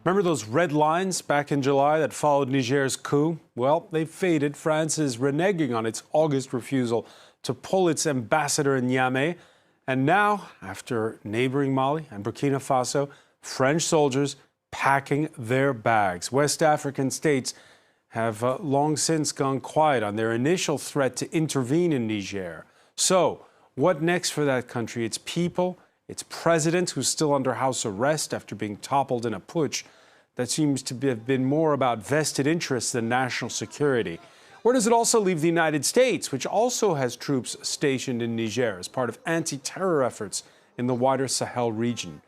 Remember those red lines back in July that followed Niger's coup? Well, they faded. France is reneging on its August refusal to pull its ambassador in Niamey. And now, after neighboring Mali and Burkina Faso, French soldiers packing their bags. West African states have long since gone quiet on their initial threat to intervene in Niger. So, what next for that country? Its people, its president, who's still under house arrest after being toppled in a putsch that seems to have been more about vested interests than national security. Where does it also leave the United States, which also has troops stationed in Niger as part of anti-terror efforts in the wider Sahel region?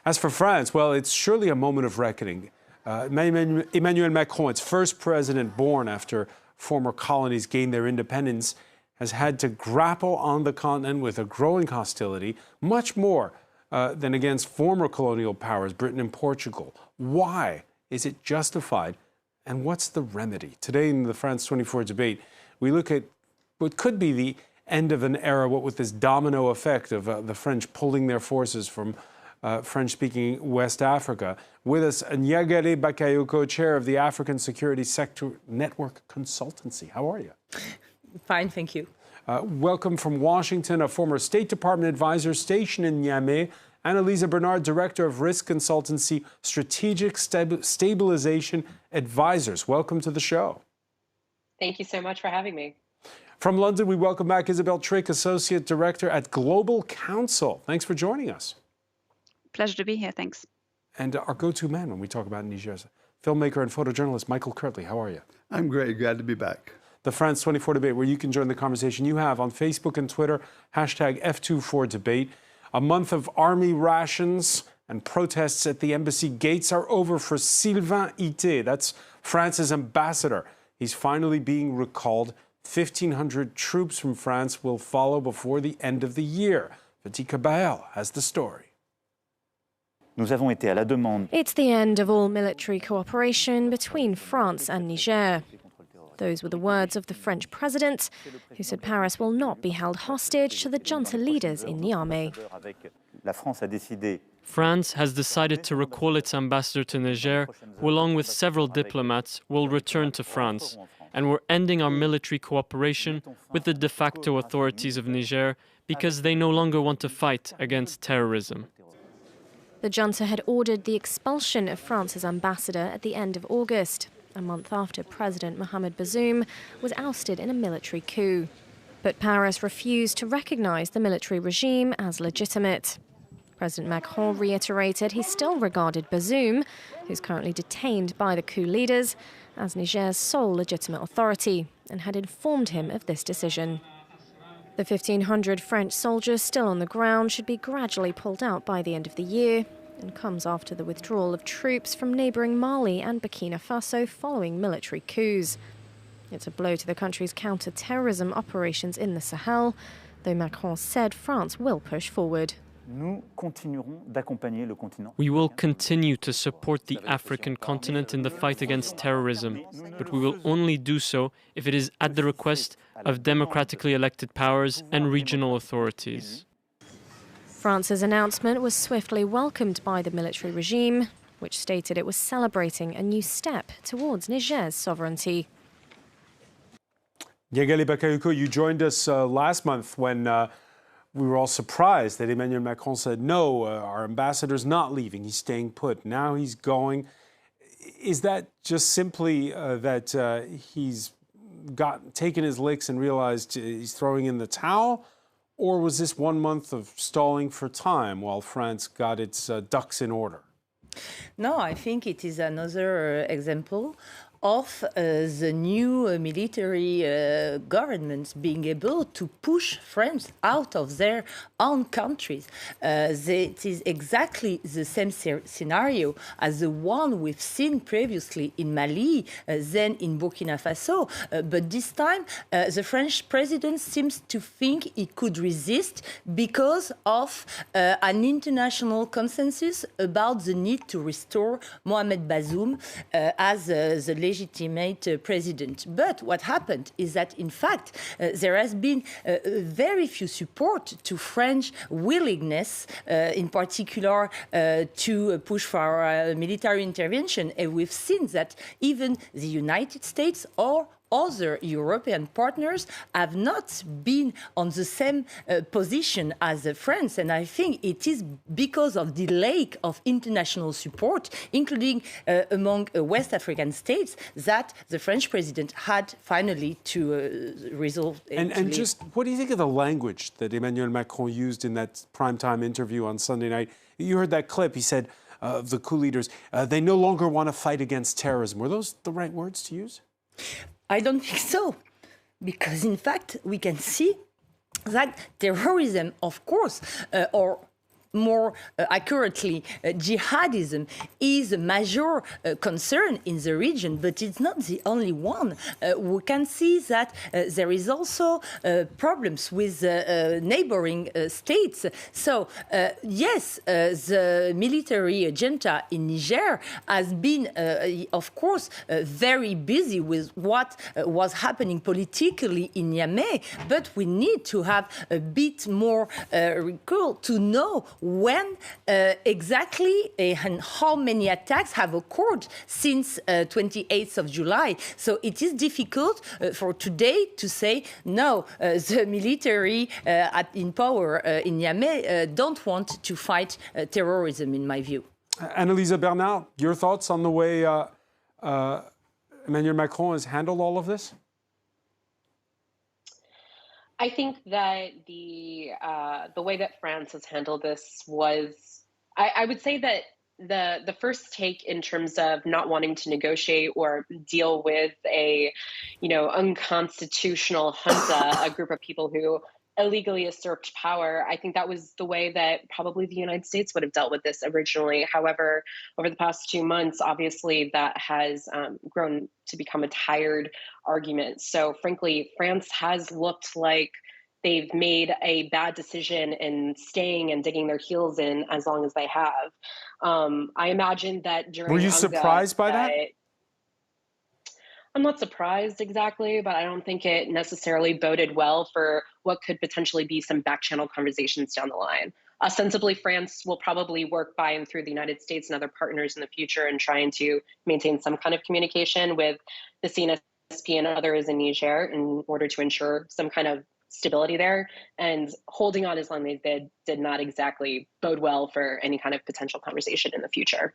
As for France, well, it's surely a moment of reckoning. Emmanuel Macron, its first president born after former colonies gained their independence, has had to grapple on the continent with a growing hostility, much more than against former colonial powers, Britain and Portugal. Why is it justified, and what's the remedy? Today in the France 24 debate, we look at what could be the end of an era, what with this domino effect of the French pulling their forces from French-speaking West Africa. With us, Nyagale Bakayoko, chair of the African Security Sector Network Consultancy. How are you? Fine, thank you. Welcome from Washington, a former State Department advisor stationed in Niamey, Annalisa Bernard, Director of Risk Consultancy, Strategic Stabilization Advisors. Welcome to the show. Thank you so much for having me. From London, we welcome back Isabel Trick, Associate Director at Global Counsel. Thanks for joining us. Pleasure to be here, thanks. And our go-to man when we talk about Niger, filmmaker and photojournalist Michael Kirtley. How are you? I'm great. Glad to be back. The France 24 debate, where you can join the conversation you have on Facebook and Twitter, hashtag F24debate. A month of army rations and protests at the embassy gates are over for Sylvain Ité. That's France's ambassador. He's finally being recalled. 1,500 troops from France will follow before the end of the year. Fatih Kabael has the story. It's the end of all military cooperation between France and Niger. Those were the words of the French president, who said Paris will not be held hostage to the junta leaders in Niamey. France has decided to recall its ambassador to Niger, who, along with several diplomats, will return to France. And we're ending our military cooperation with the de facto authorities of Niger because they no longer want to fight against terrorism. The junta had ordered the expulsion of France's ambassador at the end of August, a month after President Mohamed Bazoum was ousted in a military coup. But Paris refused to recognize the military regime as legitimate. President Macron reiterated he still regarded Bazoum, who's currently detained by the coup leaders, as Niger's sole legitimate authority, and had informed him of this decision. The 1,500 French soldiers still on the ground should be gradually pulled out by the end of the year, and comes after the withdrawal of troops from neighbouring Mali and Burkina Faso following military coups. It's a blow to the country's counter-terrorism operations in the Sahel, though Macron said France will push forward. We will continue to support the African continent in the fight against terrorism, but we will only do so if it is at the request of democratically elected powers and regional authorities. France's announcement was swiftly welcomed by the military regime, which stated it was celebrating a new step towards Niger's sovereignty. Nyagale Bakayoko, you joined us last month when we were all surprised that Emmanuel Macron said, no, our ambassador's not leaving, he's staying put. Now he's going. Is that just simply that he's taken his licks and realized he's throwing in the towel? Or was this 1 month of stalling for time while France got its ducks in order? No, I think it is another example of the new military governments being able to push France out of their own countries. It is exactly the same scenario as the one we've seen previously in Mali, then in Burkina Faso. But this time, the French president seems to think he could resist because of an international consensus about the need to restore Mohamed Bazoum as the legitimate president. But what happened is that, in fact, there has been very few support to French willingness, in particular, to push for military intervention. And we've seen that even the United States or other European partners have not been on the same position as France. And I think it is because of the lack of international support, including among West African states, that the French president had finally to resolve. And just what do you think of the language that Emmanuel Macron used in that primetime interview on Sunday night? You heard that clip. He said of the coup leaders, they no longer want to fight against terrorism. Were those the right words to use? I don't think so, because in fact we can see that terrorism, of course, or more accurately, jihadism is a major concern in the region, but it's not the only one. We can see that there is also problems with neighboring states. So, yes, the military junta in Niger has been, of course, very busy with what was happening politically in Niamey, but we need to have a bit more recall to know when exactly and how many attacks have occurred since 28th of July. So it is difficult for today to say, no, the military in power in Niamey don't want to fight terrorism, in my view. Annelise Bernard, your thoughts on the way Emmanuel Macron has handled all of this? I think that the way that France has handled this was, I would say that the first take in terms of not wanting to negotiate or deal with a, unconstitutional junta, a group of people who illegally usurped power. I think that was the way that probably the United States would have dealt with this originally. However, over the past 2 months, obviously that has grown to become a tired argument. So frankly, France has looked like they've made a bad decision in staying and digging their heels in as long as they have. I imagine that during Were you surprised by that? I'm not surprised exactly, but I don't think it necessarily boded well for what could potentially be some back-channel conversations down the line. Ostensibly, France will probably work by and through the United States and other partners in the future in trying to maintain some kind of communication with the CNSP and others in Niger in order to ensure some kind of stability there. And holding on as long as they did not exactly bode well for any kind of potential conversation in the future.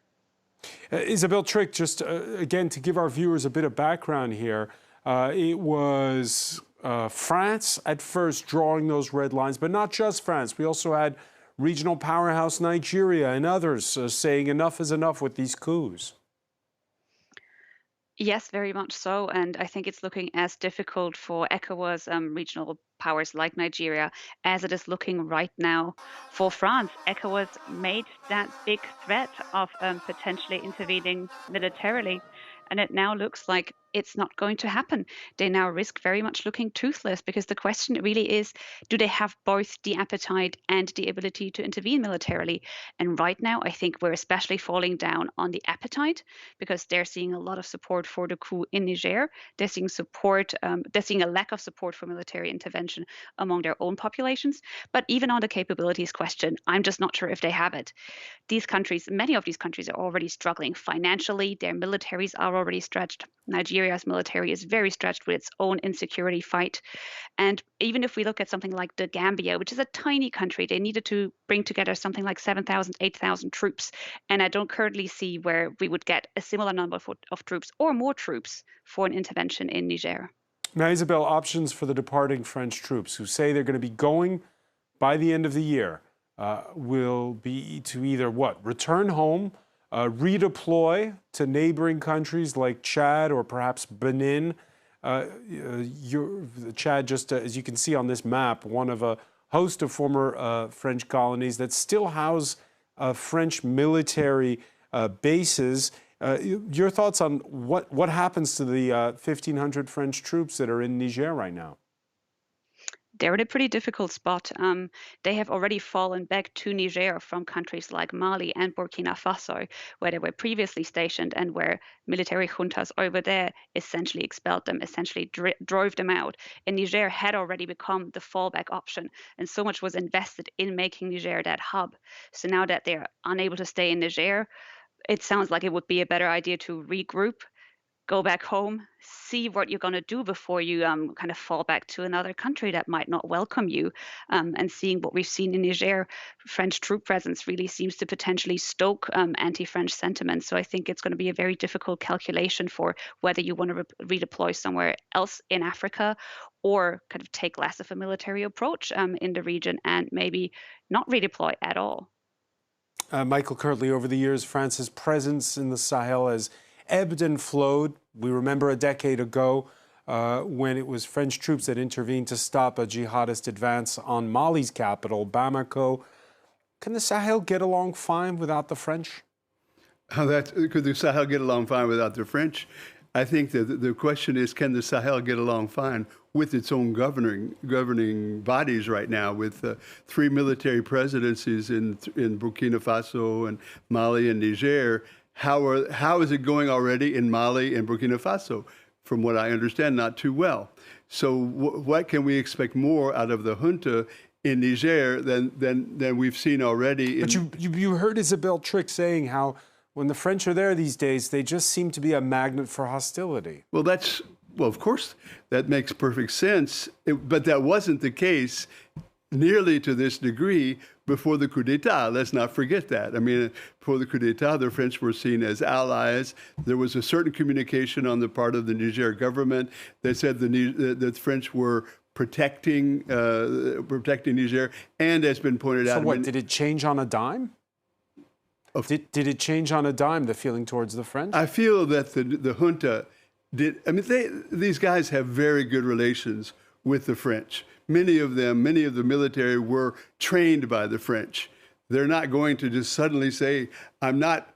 Isabelle Trick, just again, to give our viewers a bit of background here, it was France at first drawing those red lines, but not just France. We also had regional powerhouse Nigeria and others saying enough is enough with these coups. Yes, very much so. And I think it's looking as difficult for ECOWAS regional powers like Nigeria as it is looking right now for France. ECOWAS made that big threat of potentially intervening militarily. And it now looks like it's not going to happen. They now risk very much looking toothless, because the question really is, do they have both the appetite and the ability to intervene militarily? And right now, I think we're especially falling down on the appetite, because they're seeing a lot of support for the coup in Niger. They're seeing support, they're seeing a lack of support for military intervention among their own populations. But even on the capabilities question, I'm just not sure if they have it. These countries, many of these countries are already struggling financially. Their militaries are already stretched. Nigeria's military is very stretched with its own insecurity fight. And even if we look at something like the Gambia, which is a tiny country, they needed to bring together something like 7,000, 8,000 troops. And I don't currently see where we would get a similar number of troops or more troops for an intervention in Niger. Now, Isabelle, options for the departing French troops who say they're going to be going by the end of the year will be to either what? Return home, redeploy to neighboring countries like Chad or perhaps Benin. Chad, just as you can see on this map, one of a host of former French colonies that still house French military bases. Your thoughts on what happens to the 1,500 French troops that are in Niger right now? They're in a pretty difficult spot. They have already fallen back to Niger from countries like Mali and Burkina Faso, where they were previously stationed and where military juntas over there essentially expelled them, essentially drove them out. And Niger had already become the fallback option, and so much was invested in making Niger that hub. So now that they're unable to stay in Niger, it sounds like it would be a better idea to regroup, go back home, see what you're going to do before you kind of fall back to another country that might not welcome you. And seeing what we've seen in Niger, French troop presence really seems to potentially stoke anti-French sentiment. So I think it's going to be a very difficult calculation for whether you want to redeploy somewhere else in Africa or kind of take less of a military approach in the region and maybe not redeploy at all. Michael, currently over the years, France's presence in the Sahel has ebbed and flowed. We remember a decade ago when it was French troops that intervened to stop a jihadist advance on Mali's capital, Bamako. Can the Sahel get along fine without the French? Could the Sahel get along fine without the French? I think that the question is, can the Sahel get along fine with its own governing bodies right now, with 3 military presidencies in Burkina Faso and Mali and Niger? How is it going already in Mali and Burkina Faso? From what I understand, not too well. So what can we expect more out of the junta in Niger than we've seen already? But you heard Isabelle Trick saying how when the French are there these days, they just seem to be a magnet for hostility. Well, of course, that makes perfect sense. But that wasn't the case nearly to this degree before the coup d'etat. Let's not forget that. I mean, before the coup d'etat, the French were seen as allies. There was a certain communication on the part of the Niger government that said the French were protecting Niger, and as been pointed out. So what, did it change on a dime? Did it change on a dime, the feeling towards the French? I feel that the junta did. I mean, these guys have very good relations with the French. Many of the military were trained by the French. They're not going to just suddenly say, I'm not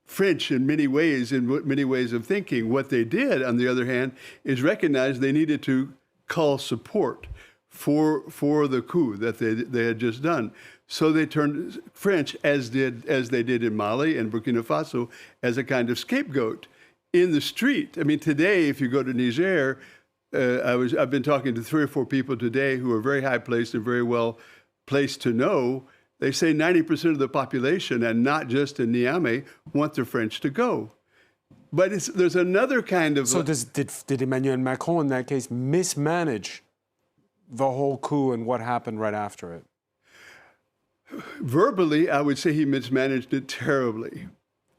French in many ways of thinking. What they did, on the other hand, is recognize they needed to call support for the coup that they had just done. So they turned French, as they did in Mali and Burkina Faso, as a kind of scapegoat in the street. I mean, today, if you go to Niger, I've been talking to 3 or 4 people today who are very high placed and very well placed to know. They say 90% of the population, and not just in Niamey, want the French to go. But there's another kind of... So did Emmanuel Macron, in that case, mismanage the whole coup and what happened right after it? Verbally, I would say he mismanaged it terribly,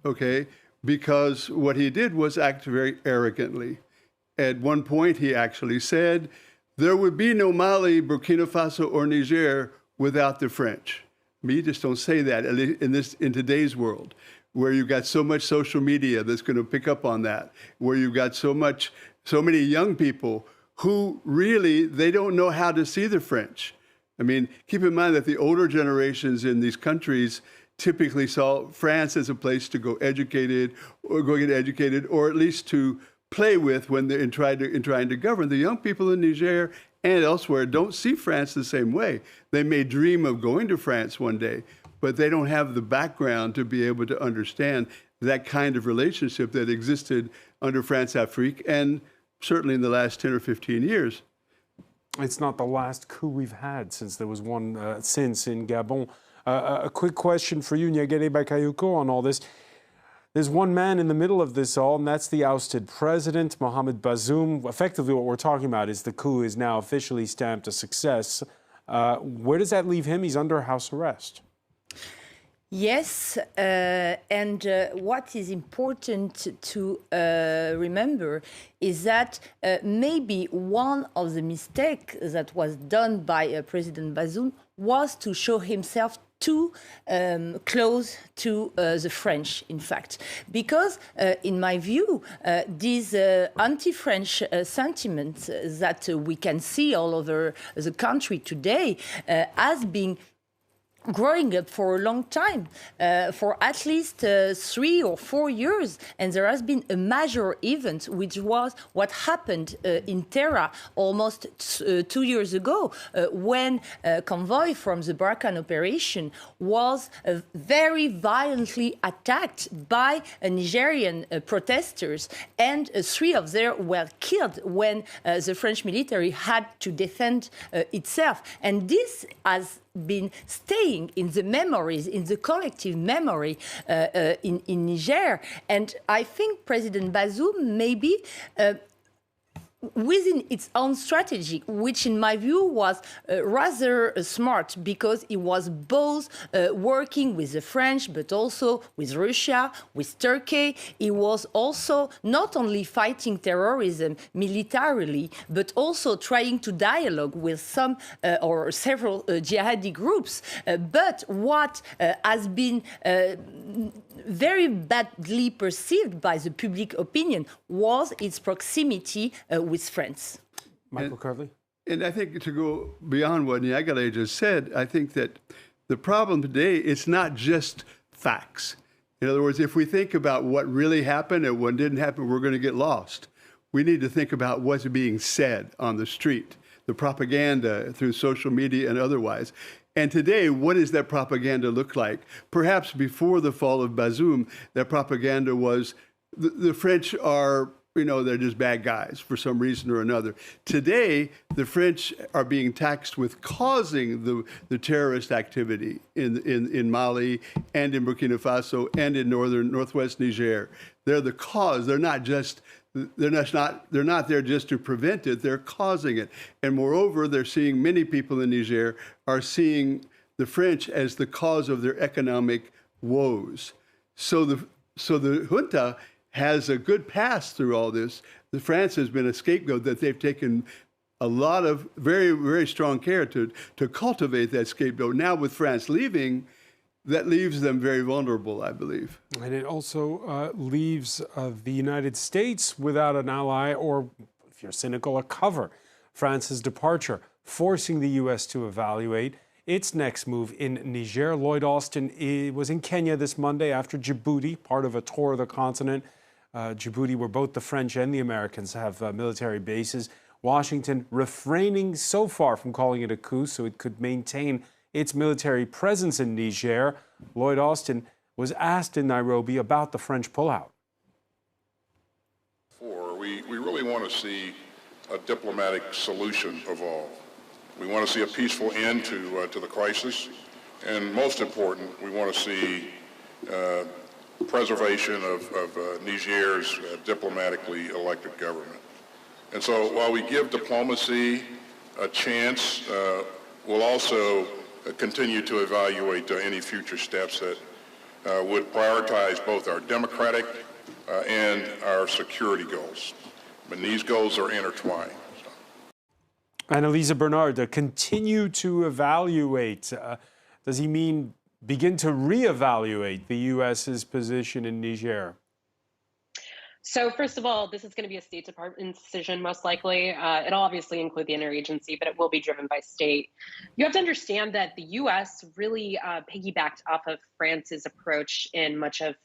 okay? Because what he did was act very arrogantly. At one point, he actually said, there would be no Mali, Burkina Faso, or Niger without the French. You just don't say that in today's world, where you've got so much social media that's going to pick up on that, where you've got so many young people who really, they don't know how to see the French. I mean, keep in mind that the older generations in these countries typically saw France as a place to go get educated, or at least to play with when they're trying to govern. The young people in Niger and elsewhere don't see France the same way. They may dream of going to France one day, but they don't have the background to be able to understand that kind of relationship that existed under France-Afrique, and certainly in the last 10 or 15 years. It's not the last coup we've had, since there was one since in Gabon. A quick question for you, Nyagere Bakayoko, on all this. There's one man in the middle of this all, and that's the ousted president, Mohamed Bazoum. Effectively, what we're talking about is the coup is now officially stamped a success. Where does that leave him? He's under house arrest. Yes, and what is important to remember is that maybe one of the mistakes that was done by President Bazoum was to show himself too close to the French, in fact. Because, in my view, these anti-French sentiments that we can see all over the country today has been growing up for a long time, for at least 3 or 4 years. And there has been a major event, which was what happened in Terra almost 2 years ago, when a convoy from the Barkhane operation was very violently attacked by Nigerian protesters. And 3 of them were killed when the French military had to defend itself. And this has been staying in the memories, in the collective memory in Niger. And I think President Bazoum maybe within its own strategy, which in my view was rather smart, because it was both working with the French, but also with Russia, with Turkey. It was also not only fighting terrorism militarily, but also trying to dialogue with some or several jihadi groups. But what has been very badly perceived by the public opinion was its proximity with France. Michael Curley? And I think to go beyond what Niagale just said, I think that the problem today is not just facts. In other words, if we think about what really happened and what didn't happen, we're going to get lost. We need to think about what's being said on the street, the propaganda through social media and otherwise. And today, what does that propaganda look like? Perhaps before the fall of Bazoum, that propaganda was the French are, they're just bad guys for some reason or another. Today, the French are being taxed with causing the terrorist activity in Mali and in Burkina Faso and in northwest Niger. They're the cause. They're not there just to prevent it. They're causing it. And moreover, they're seeing many people in Niger are seeing the French as the cause of their economic woes. So the junta has a good pass through all this. France has been a scapegoat that they've taken a lot of very, very strong care to cultivate that scapegoat. Now with France leaving, that leaves them very vulnerable, I believe. And it also leaves the United States without an ally, or if you're cynical, a cover. France's departure, forcing the U.S. to evaluate its next move in Niger. Lloyd Austin was in Kenya this Monday after Djibouti, part of a tour of the continent. Djibouti, where both the French and the Americans have military bases. Washington refraining so far from calling it a coup so it could maintain its military presence in Niger. Lloyd Austin was asked in Nairobi about the French pullout. We really want to see a diplomatic solution evolve. We want to see a peaceful end to the crisis. And most important, we want to see preservation of Niger's diplomatically elected government. And so while we give diplomacy a chance, we'll also continue to evaluate any future steps that would prioritize both our democratic and our security goals. And these goals are intertwined. Annalisa Bernard, continue to evaluate. Does he mean begin to reevaluate the U.S.'s position in Niger? So first of all, this is going to be a State Department decision, most likely. It'll obviously include the interagency, but it will be driven by state. You have to understand that the U.S. really piggybacked off of France's approach in much of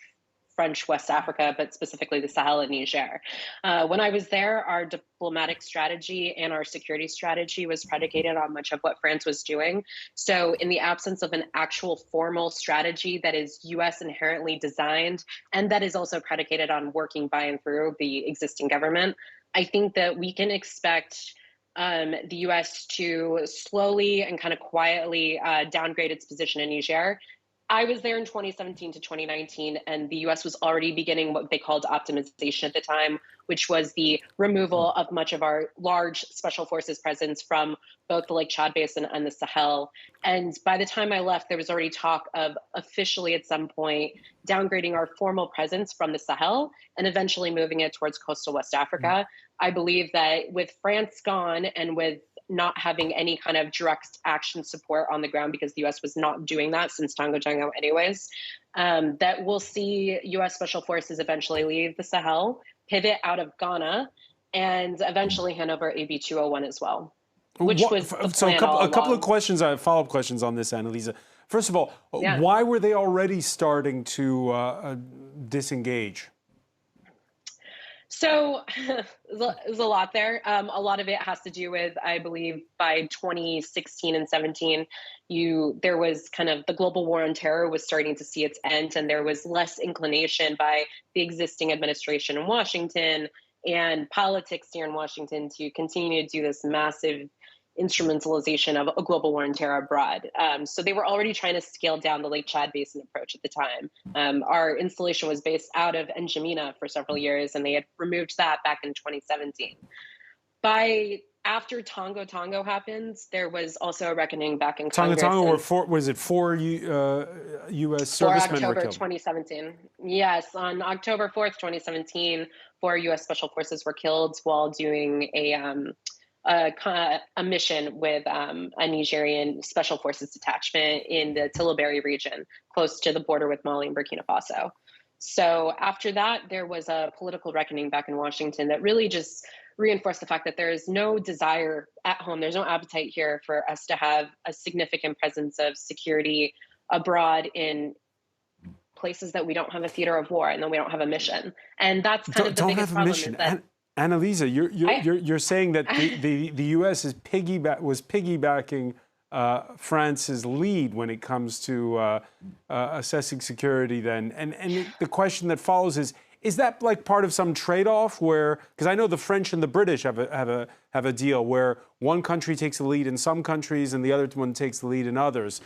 French West Africa, but specifically the Sahel and Niger. When I was there, our diplomatic strategy and our security strategy was predicated on much of what France was doing. So in the absence of an actual formal strategy that is US inherently designed, and that is also predicated on working by and through the existing government, I think that we can expect the US to slowly and kind of quietly downgrade its position in Niger. I was there in 2017 to 2019, and the U.S. was already beginning what they called optimization at the time, which was the removal of much of our large special forces presence from both the Lake Chad Basin and the Sahel. And by the time I left, there was already talk of officially at some point downgrading our formal presence from the Sahel and eventually moving it towards coastal West Africa. I believe that with France gone and with not having any kind of direct action support on the ground, because the U.S. was not doing that since Tango Tango anyways, that we'll see U.S. Special Forces eventually leave the Sahel, pivot out of Ghana, and eventually hand over AB 201 as well, which was the plan all along. A couple of questions, follow-up questions on this, Annalisa. First of all, why were they already starting to disengage? So there's a lot there. A lot of it has to do with, I believe, by 2016 and 17, there was kind of the global war on terror was starting to see its end, and there was less inclination by the existing administration in Washington and politics here in Washington to continue to do this massive instrumentalization of a global war on terror abroad. So they were already trying to scale down the Lake Chad Basin approach at the time. Our installation was based out of N'Djamena for several years, and they had removed that back in 2017. After Tongo Tongo happened, there was also a reckoning back in Congress. Tongo Tongo, was it 4 U.S. servicemen were killed? October 2017. Yes, on October 4th, 2017, 4 U.S. Special Forces were killed while doing a mission with a Nigerian Special Forces detachment in the Tillaberi region, close to the border with Mali and Burkina Faso. So after that, there was a political reckoning back in Washington that really just reinforced the fact that there is no desire at home. There's no appetite here for us to have a significant presence of security abroad in places that we don't have a theater of war and then we don't have a mission. And that's kind of the biggest problem. Is that Annalisa, you're saying that the U.S. was piggybacking France's lead when it comes to assessing security. Then, and the question that follows is that like part of some trade-off where, because I know the French and the British have a deal where one country takes the lead in some countries and the other one takes the lead in others.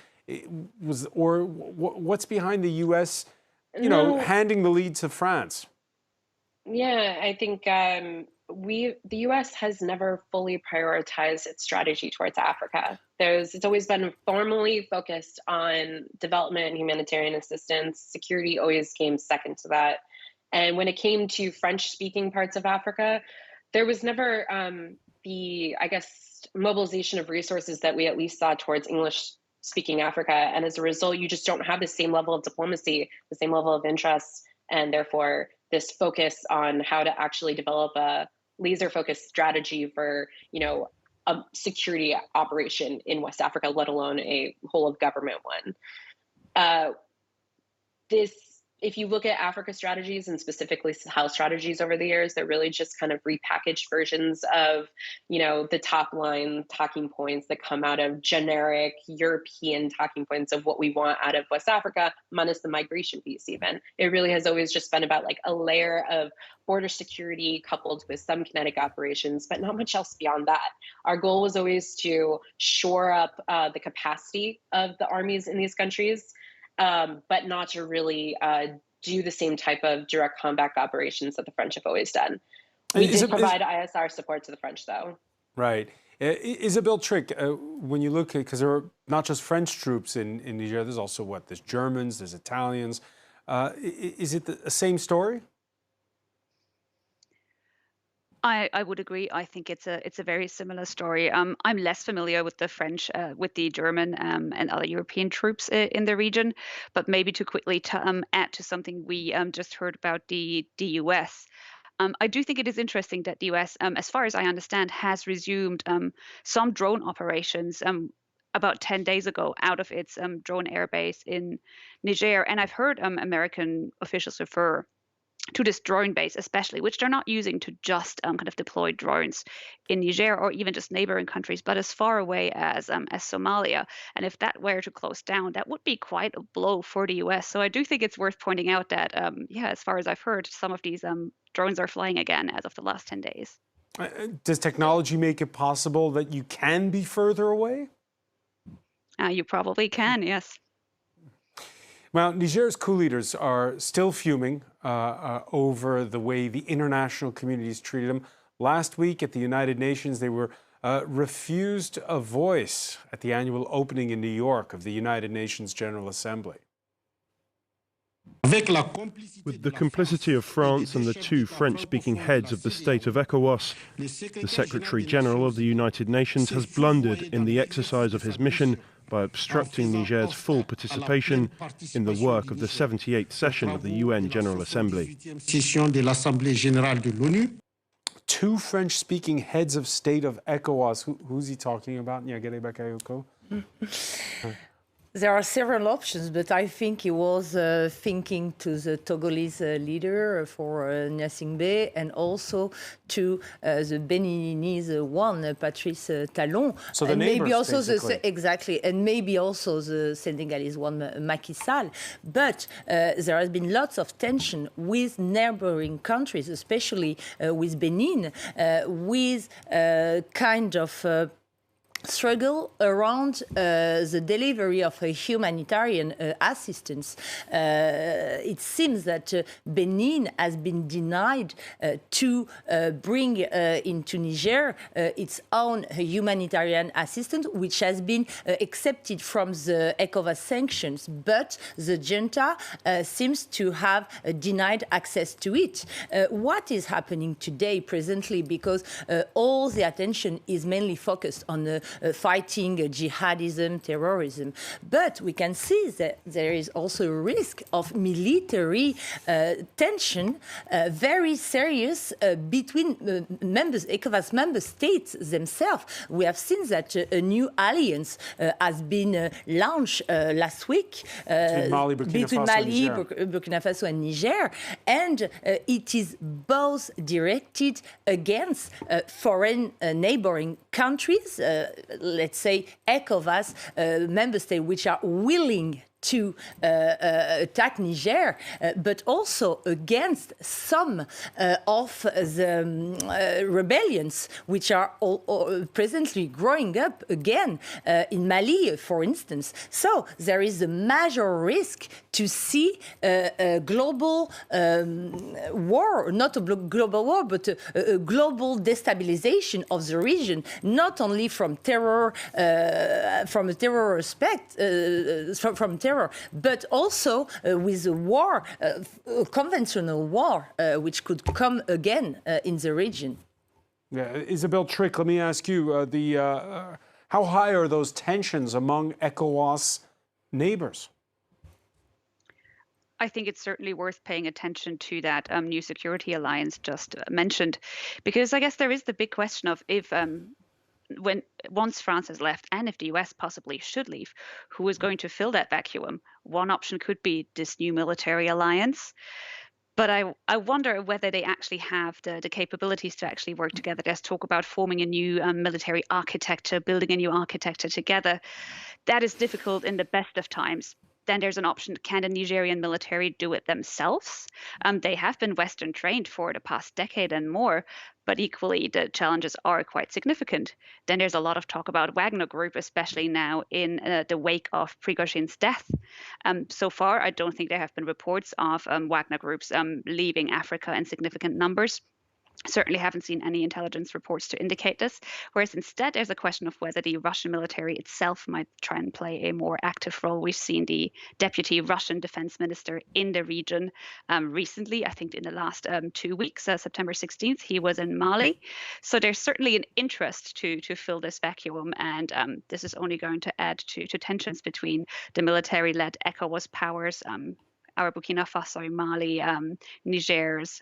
What's behind the U.S. handing the lead to France? Yeah, I think the U.S. has never fully prioritized its strategy towards Africa. It's always been formally focused on development and humanitarian assistance. Security always came second to that. And when it came to French-speaking parts of Africa, there was never the mobilization of resources that we at least saw towards English-speaking Africa. And as a result, you just don't have the same level of diplomacy, the same level of interest, and therefore this focus on how to actually develop a laser-focused strategy for, a security operation in West Africa, let alone a whole of government one. If you look at Africa strategies and specifically Sahel strategies over the years, they're really just kind of repackaged versions of, the top line talking points that come out of generic European talking points of what we want out of West Africa, minus the migration piece even. It really has always just been about like a layer of border security coupled with some kinetic operations, but not much else beyond that. Our goal was always to shore up the capacity of the armies in these countries, but not to really do the same type of direct combat operations that the French have always done. We did provide ISR support to the French, though. Right. Isabelle Trick, when you look at, because there are not just French troops in Niger, there's also there's Germans, there's Italians. Is it the same story? I would agree. I think it's a very similar story. I'm less familiar with the French, with the German and other European troops in the region, but maybe to quickly add to something we just heard about the US. I do think it is interesting that the US, as far as I understand, has resumed some drone operations about 10 days ago out of its drone airbase in Niger. And I've heard American officials refer to this drone base especially, which they're not using to just kind of deploy drones in Niger or even just neighboring countries, but as far away as Somalia. And if that were to close down, that would be quite a blow for the US. So I do think it's worth pointing out that, as far as I've heard, some of these drones are flying again as of the last 10 days. Does technology make it possible that you can be further away? You probably can, yes. Well, Niger's coup leaders are still fuming over the way the international community's treated them. Last week at the United Nations, they were refused a voice at the annual opening in New York of the United Nations General Assembly. With the complicity of France and the two French-speaking heads of the state of ECOWAS, the Secretary-General of the United Nations has blundered in the exercise of his mission by obstructing Niger's full participation in the work of the 78th session of the UN General Assembly. Two French-speaking heads of state of ECOWAS. Who's he talking about? There are several options, but I think he was thinking to the Togolese leader for Gnassingbé and also to the Beninese one, Patrice Talon. So the and neighbors, maybe also basically. exactly, and maybe also the Senegalese one, Macky Sall. But there has been lots of tension with neighboring countries, especially with Benin, with kind of struggle around the delivery of a humanitarian assistance. It seems that Benin has been denied to bring into Niger its own humanitarian assistance, which has been accepted from the ECOWAS sanctions, but the junta seems to have denied access to it. What is happening today, presently, because all the attention is mainly focused on fighting jihadism, terrorism. But we can see that there is also a risk of military tension, very serious, between ECOWAS member states themselves. We have seen that a new alliance has been launched last week between Mali, Burkina Faso and Niger, and it is both directed against foreign neighboring countries, let's say ECOWAS member states, which are willing to attack Niger, but also against some of the rebellions which are presently growing up again in Mali, for instance. So there is a major risk to see a global war, not a global war, but a global destabilization of the region, not only from terror, from a terror aspect, from terror, but also with a war, a conventional war, which could come again in the region. Yeah, Isabelle Trick, let me ask you, how high are those tensions among ECOWAS neighbors? I think it's certainly worth paying attention to that new security alliance just mentioned, because I guess there is the big question of if once France has left, and if the US possibly should leave, who is going to fill that vacuum? One option could be this new military alliance. But I wonder whether they actually have the capabilities to actually work together. There's talk about forming a new military architecture, building a new architecture together. That is difficult in the best of times. Then there's an option, can the Nigerian military do it themselves? They have been Western trained for the past decade and more, but equally the challenges are quite significant. Then there's a lot of talk about Wagner Group, especially now in the wake of Prigozhin's death. So far, I don't think there have been reports of Wagner Groups leaving Africa in significant numbers. Certainly haven't seen any intelligence reports to indicate this, whereas instead there's a question of whether the Russian military itself might try and play a more active role. We've seen the deputy Russian defense minister in the region recently, I think in the last 2 weeks, September 16th, he was in Mali. So there's certainly an interest to fill this vacuum, and this is only going to add to tensions between the military-led ECOWAS powers, our Burkina Faso, Mali, Niger's,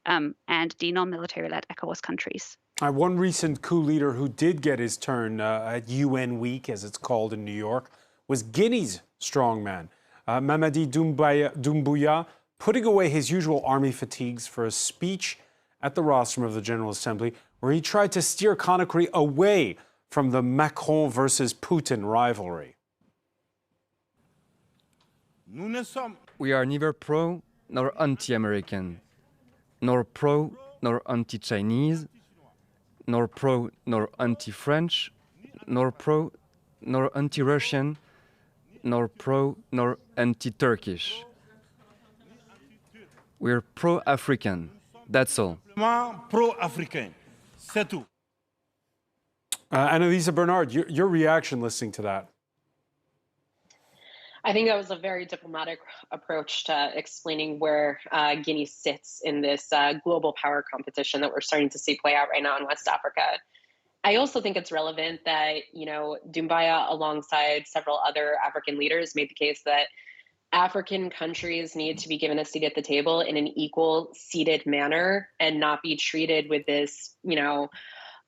and the non-military-led ECOWAS countries. One recent coup leader who did get his turn at UN Week, as it's called in New York, was Guinea's strongman, Mamadi Doumbouya, putting away his usual army fatigues for a speech at the rostrum of the General Assembly, where he tried to steer Conakry away from the Macron versus Putin rivalry. We are neither pro nor anti-American, nor pro nor anti-Chinese, nor pro nor anti-French, nor pro nor anti-Russian, nor pro nor anti-Turkish. We're pro-African, that's all. Pro-Africain, c'est tout. Annalisa Bernard, your reaction listening to that? I think that was a very diplomatic approach to explaining where Guinea sits in this global power competition that we're starting to see play out right now in West Africa. I also think it's relevant that, Doumbouya, alongside several other African leaders, made the case that African countries need to be given a seat at the table in an equal seated manner and not be treated with this,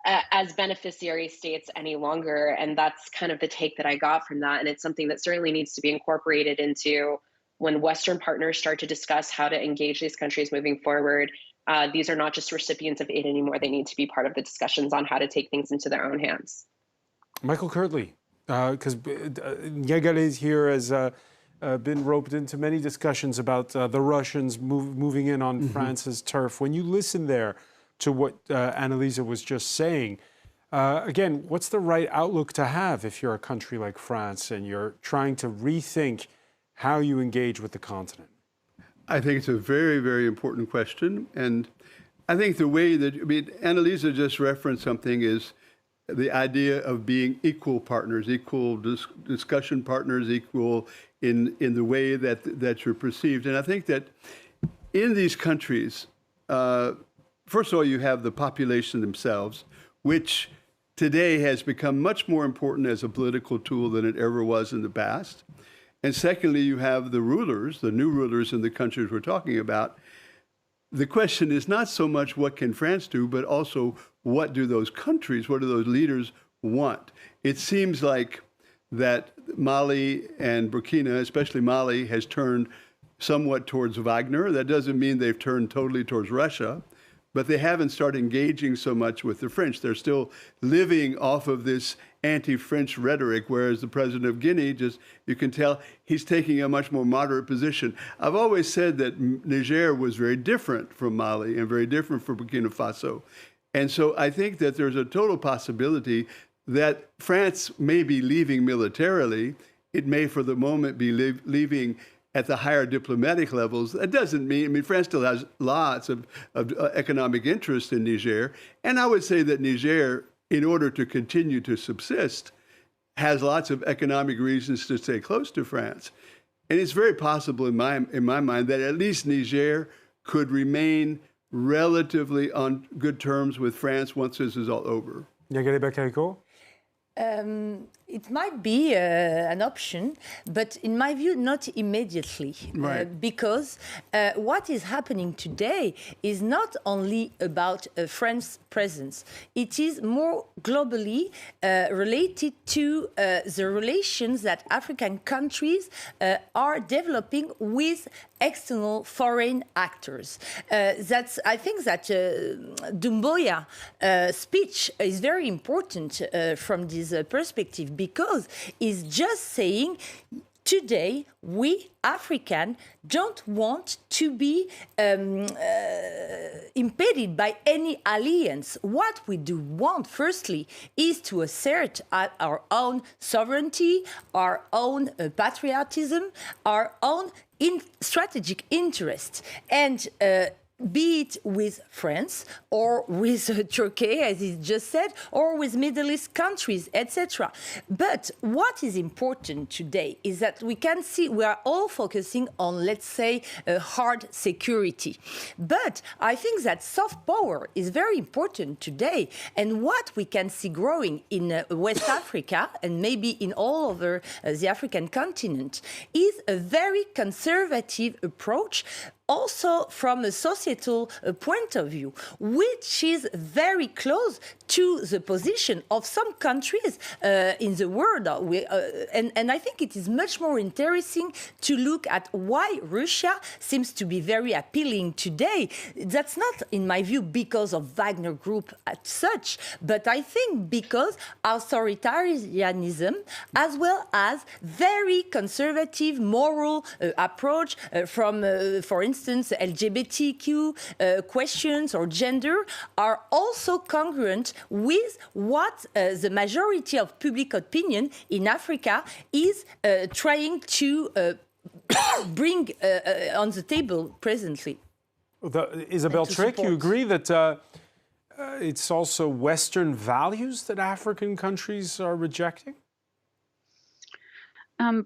as beneficiary states any longer. And that's kind of the take that I got from that. And it's something that certainly needs to be incorporated into when Western partners start to discuss how to engage these countries moving forward. These are not just recipients of aid anymore. They need to be part of the discussions on how to take things into their own hands. Michael Kirtley, because Niagara's here has been roped into many discussions about the Russians moving in on France's turf. When you listen there to what Annalisa was just saying, again, what's the right outlook to have if you're a country like France and you're trying to rethink how you engage with the continent? I think it's a very, very important question. And I think the way that, Annalisa just referenced something is the idea of being equal partners, equal discussion partners, equal in the way that you're perceived. And I think that in these countries, first of all, you have the population themselves, which today has become much more important as a political tool than it ever was in the past. And secondly, you have the rulers, the new rulers in the countries we're talking about. The question is not so much what can France do, but also what do those countries, what do those leaders want? It seems like that Mali and Burkina, especially Mali, has turned somewhat towards Wagner. That doesn't mean they've turned totally towards Russia, but they haven't started engaging so much with the French. They're still living off of this anti-French rhetoric, whereas the president of Guinea, you can tell he's taking a much more moderate position. I've always said that Niger was very different from Mali and very different from Burkina Faso. And so I think that there's a total possibility that France may be leaving militarily. It may, for the moment, be leaving at the higher diplomatic levels. That doesn't mean, France still has lots of economic interest in Niger. And I would say that Niger, in order to continue to subsist, has lots of economic reasons to stay close to France. And it's very possible in my mind that at least Niger could remain relatively on good terms with France once this is all over. It might be an option, but in my view, not immediately. Right. Because what is happening today is not only about France's presence. It is more globally related to the relations that African countries are developing with external foreign actors. I think that Doumbouya speech is very important from this perspective, because it's just saying today we Africans don't want to be impeded by any alliance. What we do want, firstly, is to assert our own sovereignty, our own patriotism, our own strategic interests. And be it with France or with Turkey, as he just said, or with Middle East countries, etc. But what is important today is that we can see we are all focusing on, let's say, hard security. But I think that soft power is very important today. And what we can see growing in West Africa and maybe in all over the African continent is a very conservative approach, also from a societal point of view, which is very close to the position of some countries in the world. And I think it is much more interesting to look at why Russia seems to be very appealing today. That's not, in my view, because of Wagner Group as such, but I think because authoritarianism, as well as very conservative moral approach from, for instance, LGBTQ questions or gender are also congruent with what the majority of public opinion in Africa is trying to bring on the table presently. Isabelle Trick, you agree that it's also Western values that African countries are rejecting?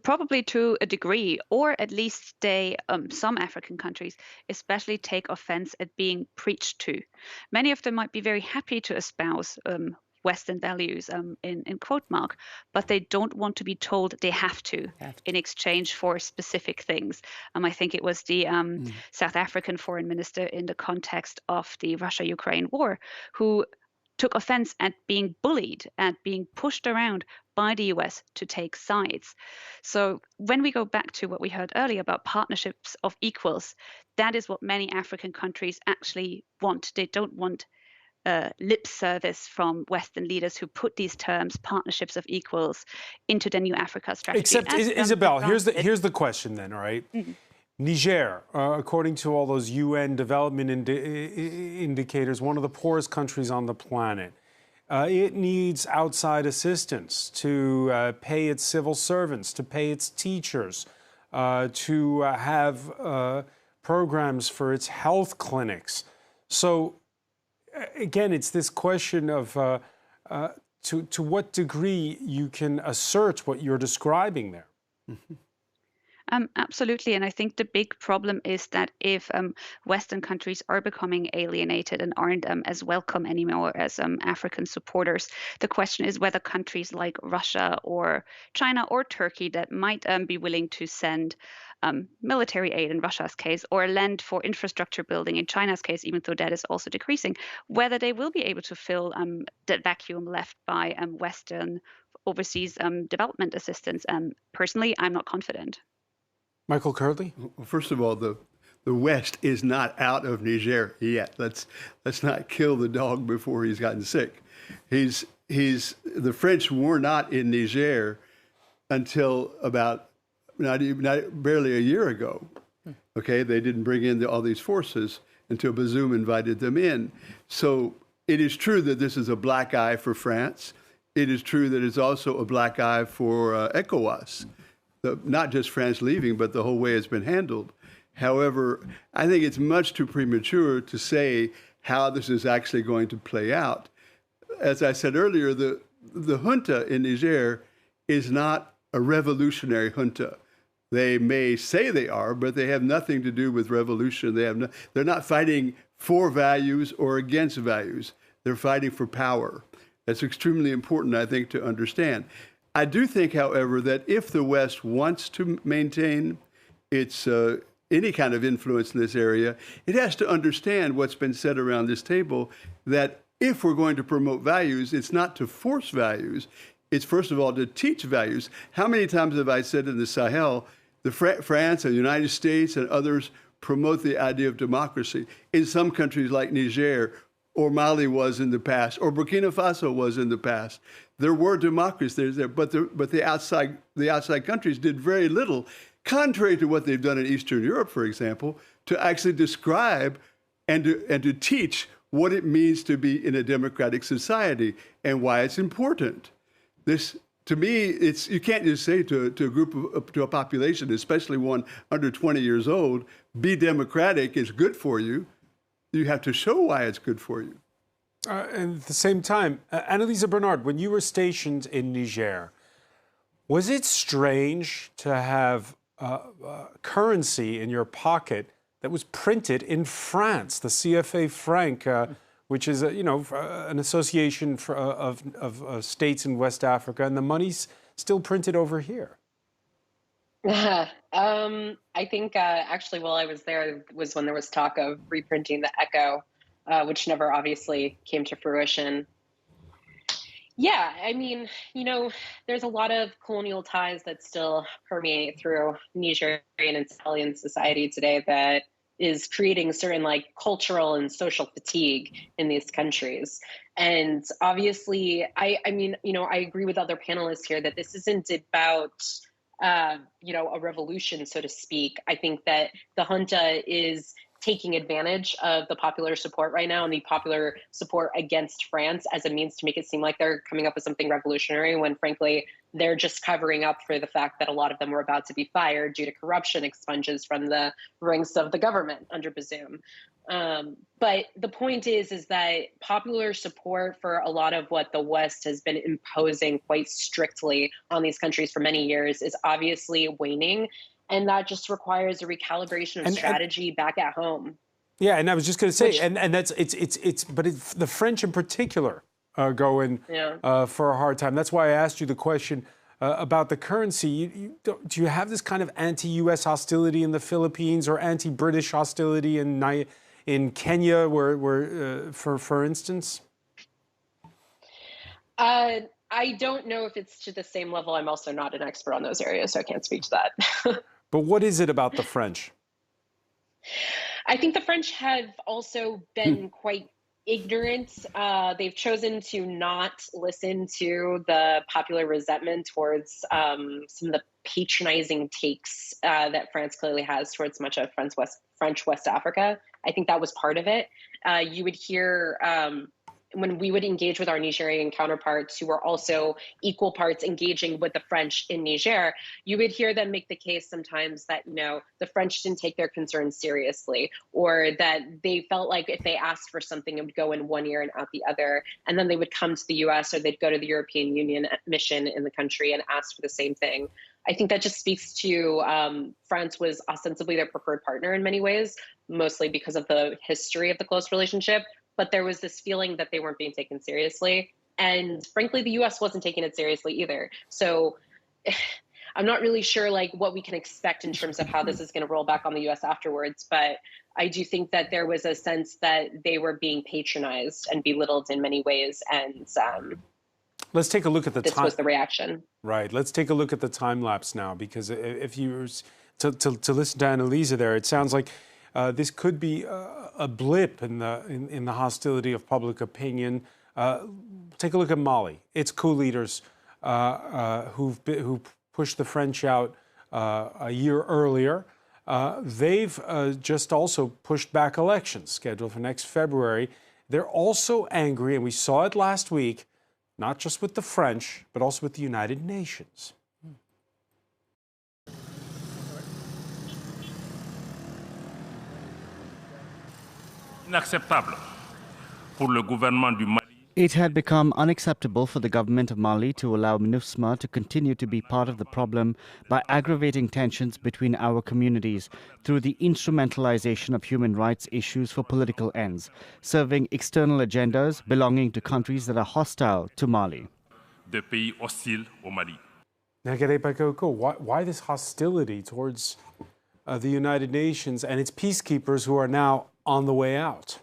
Probably to a degree, or at least some African countries especially take offense at being preached to. Many of them might be very happy to espouse Western values in quote mark, but they don't want to be told they have to in exchange for specific things. I think it was the South African foreign minister in the context of the Russia-Ukraine war who took offense at being bullied, at being pushed around by the US to take sides. So when we go back to what we heard earlier about partnerships of equals, that is what many African countries actually want. They don't want lip service from Western leaders who put these terms, partnerships of equals, into the new Africa strategy. Except, Isabel, here's the question then, all right? Mm-hmm. Niger, according to all those UN development indicators, one of the poorest countries on the planet. It needs outside assistance to pay its civil servants, to pay its teachers, to have programs for its health clinics. So, again, it's this question of to what degree you can assert what you're describing there. Mm-hmm. Absolutely. And I think the big problem is that if Western countries are becoming alienated and aren't as welcome anymore as African supporters, the question is whether countries like Russia or China or Turkey that might be willing to send military aid in Russia's case or lend for infrastructure building in China's case, even though that is also decreasing, whether they will be able to fill that vacuum left by Western overseas development assistance. Personally, I'm not confident. Michael Curley? Well, first of all, the West is not out of Niger yet. Let's not kill the dog before he's gotten sick. The French were not in Niger until about barely a year ago. Okay, they didn't bring in all these forces until Bazoum invited them in. So it is true that this is a black eye for France. It is true that it's also a black eye for ECOWAS. Not just France leaving, but the whole way it's been handled. However, I think it's much too premature to say how this is actually going to play out. As I said earlier, the junta in Niger is not a revolutionary junta. They may say they are, but they have nothing to do with revolution. They're not fighting for values or against values. They're fighting for power. That's extremely important, I think, to understand. I do think, however, that if the West wants to maintain its any kind of influence in this area, it has to understand what's been said around this table, that if we're going to promote values, it's not to force values. It's, first of all, to teach values. How many times have I said in the Sahel, France and the United States and others promote the idea of democracy? In some countries like Niger, or Mali was in the past, or Burkina Faso was in the past, there were democracies there, but the outside countries did very little, contrary to what they've done in Eastern Europe, for example, to actually describe and to teach what it means to be in a democratic society and why it's important. This, to me, you can't just say to a population, especially one under 20 years old, be democratic, it's good for you. You have to show why it's good for you. And at the same time, Annalisa Bernard, when you were stationed in Niger, was it strange to have currency in your pocket that was printed in France, the CFA franc, which is an association of states in West Africa, and the money's still printed over here? I think actually while I was there was when there was talk of reprinting the ECHO, which never obviously came to fruition. Yeah, I mean, there's a lot of colonial ties that still permeate through Nigerian and Sahelian society today that is creating certain cultural and social fatigue in these countries. And obviously, I agree with other panelists here that this isn't about a revolution, so to speak. I think that the junta is taking advantage of the popular support right now and the popular support against France as a means to make it seem like they're coming up with something revolutionary when, frankly, they're just covering up for the fact that a lot of them were about to be fired due to corruption expunges from the ranks of the government under Bazoum. But the point is that popular support for a lot of what the West has been imposing quite strictly on these countries for many years is obviously waning. And that just requires a recalibration of strategy back at home. Yeah, and I was just going to say, and that's the French in particular go in for a hard time. That's why I asked you the question about the currency. Do you have this kind of anti-U.S. hostility in the Philippines or anti-British hostility in Kenya, where for instance? I don't know if it's to the same level. I'm also not an expert on those areas, so I can't speak to that. But what is it about the French? I think the French have also been quite ignorant. They've chosen to not listen to the popular resentment towards some of the patronizing takes that France clearly has towards much of French West Africa. I think that was part of it. You would hear when we would engage with our Nigerian counterparts who were also equal parts engaging with the French in Niger, you would hear them make the case sometimes that, the French didn't take their concerns seriously, or that they felt like if they asked for something, it would go in one ear and out the other. And then they would come to the US or they'd go to the European Union mission in the country and ask for the same thing. I think that just speaks to France was ostensibly their preferred partner in many ways, mostly because of the history of the close relationship. But there was this feeling that they weren't being taken seriously. And frankly, the US wasn't taking it seriously either. So I'm not really sure what we can expect in terms of how this is going to roll back on the US afterwards. But I do think that there was a sense that they were being patronized and belittled in many ways. And let's take a look at the this was the reaction. Right. Let's take a look at the time lapse now, because if you were to listen to Annalisa there, it sounds like this could be a blip in the hostility of public opinion. Take a look at Mali. Its coup leaders who pushed the French out a year earlier. They've just also pushed back elections scheduled for next February. They're also angry, and we saw it last week, not just with the French, but also with the United Nations. Inacceptable pour le gouvernement du Mali. It had become unacceptable for the government of Mali to allow MINUSMA to continue to be part of the problem by aggravating tensions between our communities through the instrumentalization of human rights issues for political ends, serving external agendas belonging to countries that are hostile to Mali. De pays hostiles au Mali. Why this hostility towards the United Nations and its peacekeepers who are now on the way out?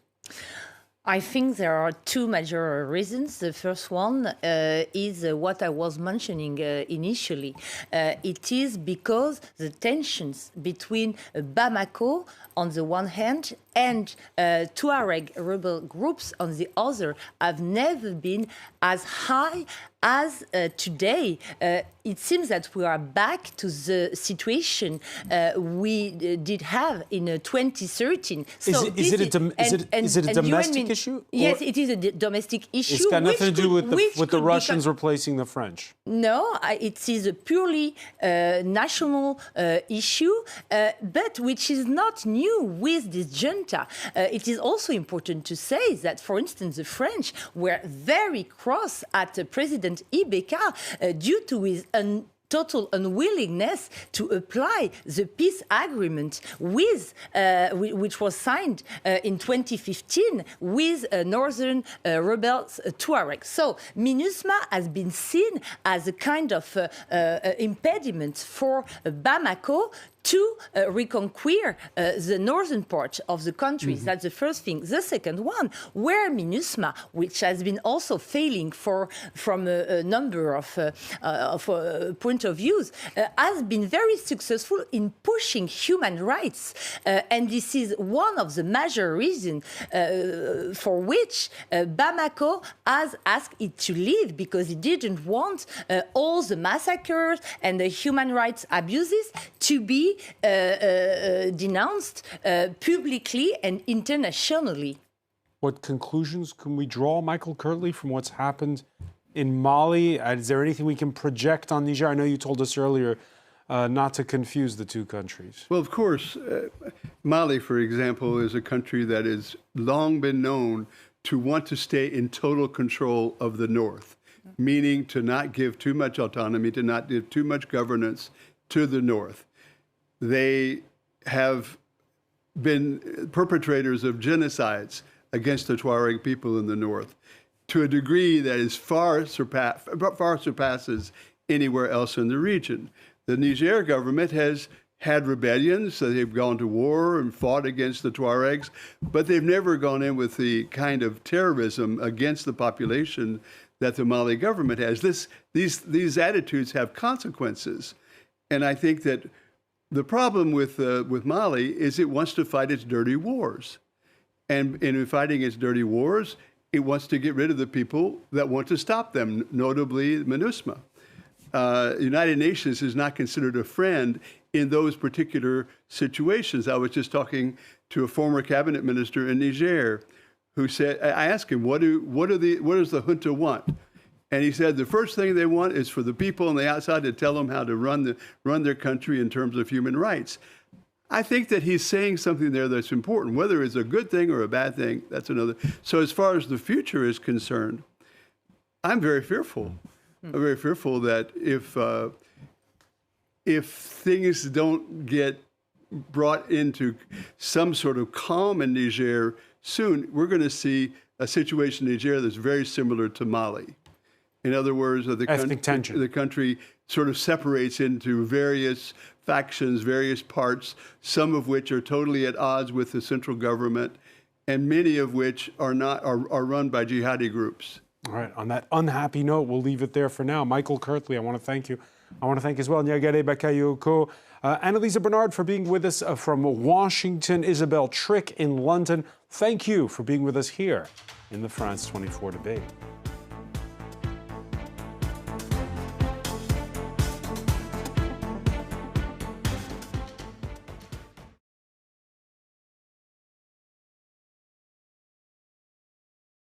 I think there are two major reasons. The first one is what I was mentioning initially. It is because the tensions between Bamako on the one hand and Tuareg rebel groups on the other have never been as high as today. It seems that we are back to the situation we did have in 2013. So is it a domestic issue? Yes, it is a domestic issue. It's got nothing to do with the Russians replacing the French. No, it is a purely national issue, but which is not new with this junta. It is also important to say that, for instance, the French were very cross at President Ibeka due to his total unwillingness to apply the peace agreement with, which was signed in 2015 with northern rebels Tuareg. So MINUSMA has been seen as a kind of impediment for Bamako to reconquer the northern part of the country. Mm-hmm. That's the first thing. The second one, where MINUSMA, which has been also failing from a number of point of views, has been very successful in pushing human rights. And this is one of the major reasons for which Bamako has asked it to leave, because it didn't want all the massacres and the human rights abuses to be denounced publicly and internationally. What conclusions can we draw, Michael Kirtley, from what's happened in Mali? Is there anything we can project on Niger? I know you told us earlier not to confuse the two countries. Well, of course, Mali, for example, is a country that has long been known to want to stay in total control of the north, meaning to not give too much autonomy, to not give too much governance to the north. They have been perpetrators of genocides against the Tuareg people in the north to a degree that is far surpasses anywhere else in the region. The Niger government has had rebellions, so they've gone to war and fought against the Tuaregs, but they've never gone in with the kind of terrorism against the population that the Mali government has. These attitudes have consequences. And I think that the problem with Mali is it wants to fight its dirty wars. And in fighting its dirty wars, it wants to get rid of the people that want to stop them, notably MINUSMA. United Nations is not considered a friend in those particular situations. I was just talking to a former cabinet minister in Niger who said, I asked him, what does the junta want? And he said the first thing they want is for the people on the outside to tell them how to run their country in terms of human rights. I think that he's saying something there that's important. Whether it's a good thing or a bad thing, that's another. So as far as the future is concerned, I'm very fearful. I'm very fearful that if things don't get brought into some sort of calm in Niger soon, we're going to see a situation in Niger that's very similar to Mali. In other words, the country sort of separates into various factions, various parts, some of which are totally at odds with the central government, and many of which are run by jihadi groups. All right, on that unhappy note, we'll leave it there for now. Michael Kirtley, I want to thank you. I want to thank as well Nyagare Bakayoko, Annalisa Bernard for being with us from Washington, Isabel Trick in London. Thank you for being with us here in the France 24 debate.